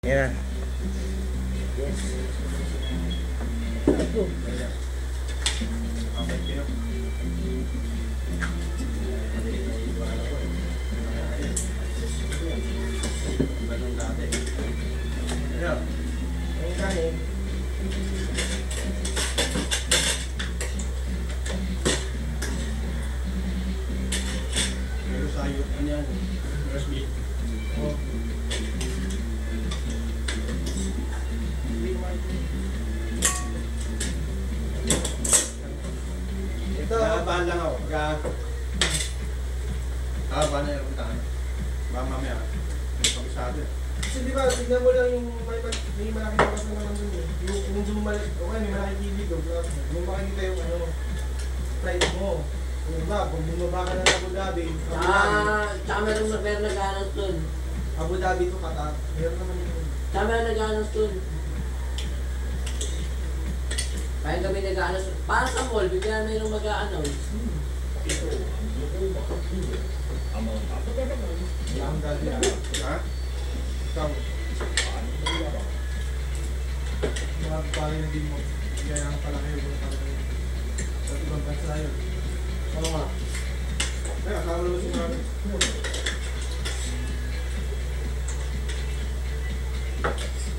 Yan. Yes. Ako. Nakabahan lang ako. Nakabahan na yung puntaan. Baka mamaya, may kabisado eh. Kasi di ba, tignan mo lang yung may malaki bakas na naman dun eh. Yung dumalak, okay, may malaki TV doon. Yung makikita yung flight mo. Yung iba, kung bumaba ka na ng Abu Dhabi, Tsaka meron nag-anos dun. Abu Dhabi to Qatar. Meron naman yun. Tsaka meron nag-anos dun. Kaya kami nag-anos. Para sa mall, bigyan na yung mag-anos. Wala akong dali ah. Ha? Ikaw. Mga pala yung din mo. Kaya ang palaki yung palaki. Sa ibang bansa yun. Oo nga. Ay, kasama naman si Mami.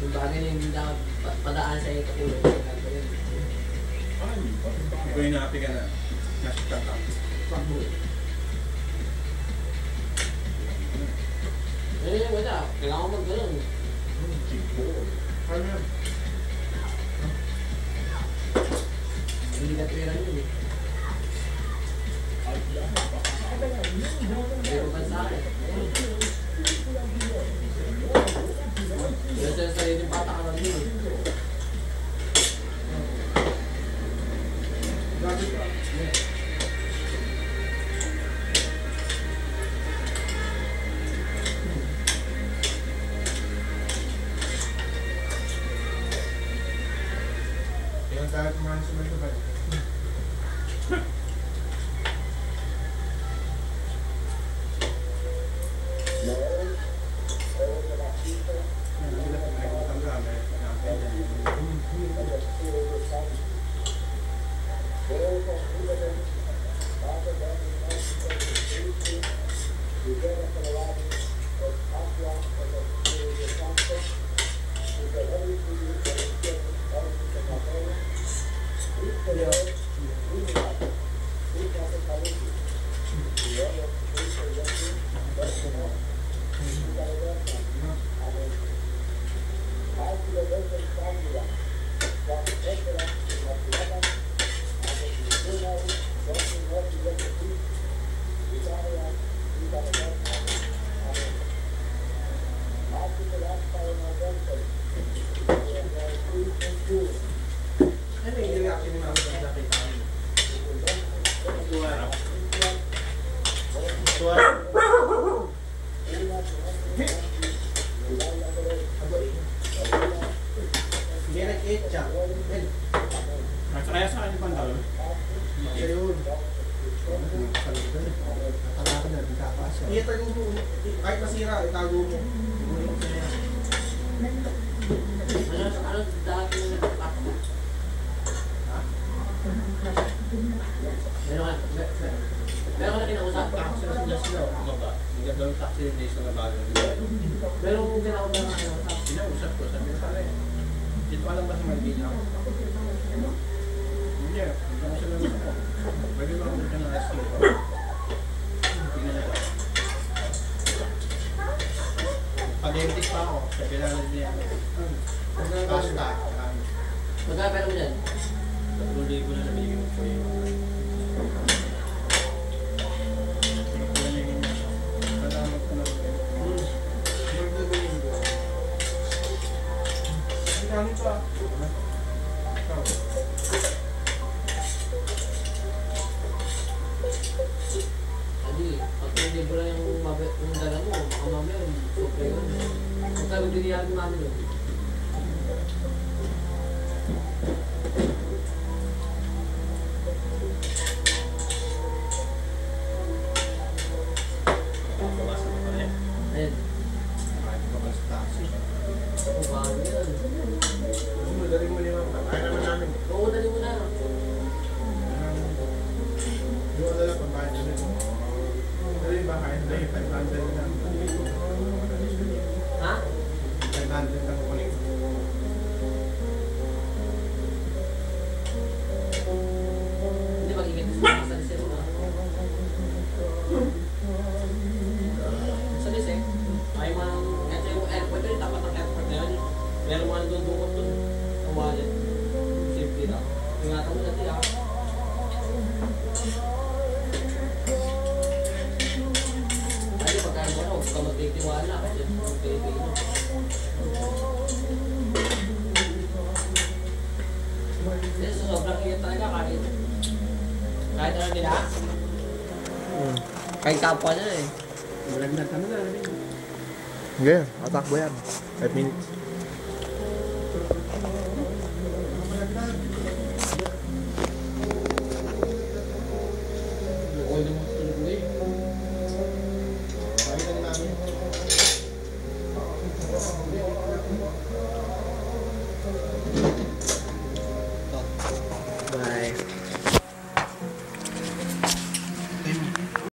Yung bagay na hindi dapat padaan sa iyo katulad. Ikaw yung happy ka na. Nasa kanta. Pagbo. Eh, wala. Kailangan ko mag-ganon. Ano yan? Hindi ka tira yun eh. Pero ba sa akin? Pero sa sarili bata ka lang yun eh. Grabe ka. Kaya tayo kumain sa mga sabay. Ano yung reaction ni Mami sa dati tayo? Tuwa. Hindi nag-eat siya. Kaya sa akin yung pantalon. Siya yun. Nakalakan na, nagkakasya. Itago mo. Kahit masira, itago mo. Ano dati mo nagpapakita? Meron ka na kinausap? Taxi na sila sila. Baba. Hindi ka doon taxi yung days na nabago. Pero kung kinausap na kinausap. Sinausap ko. Sabi ko pare. Dito ka lang ba sa Maynila? Hindi. Dito ko sila nasa. Pwede ba ako ka ng SQ? Tingnan nito. Pag-dentist pa ako. Sa kailangan niya. Pasta. Magkapera mo dyan? 3,000 na nabigyan ko po yun. Salamat ko na rin. Ang dami pa. Adi, pag hindi mo lang yung dala mo, baka mamaya, super yun. Huwag tayo magbibigyan ng mami doon. Dami yan. Gusto mo, dali mo limang pa. Kaya naman namin. Oo, dali mo na. Yung ano lang, pagkain na nito. Dali ba, kain na yung 500 lang. Ha? 500 lang kukunin. Hindi, mag-ingat sa mga sa mo. Sa lise, ay mga, ito yung airport yun, tapat ng airport na yun. Meron mga nandudukot dun. Ang wallet. Safety lang. Ingatan mo dati ah. Ay, pagkain ko na, huwag ka magtitiwala kasi Pilipino. Kasi sa sobrang ingat talaga kahit ano nila. Kahit kapwa na eh. Malag na, tama na. Ngayon, tatakbo yan. 5 minutes.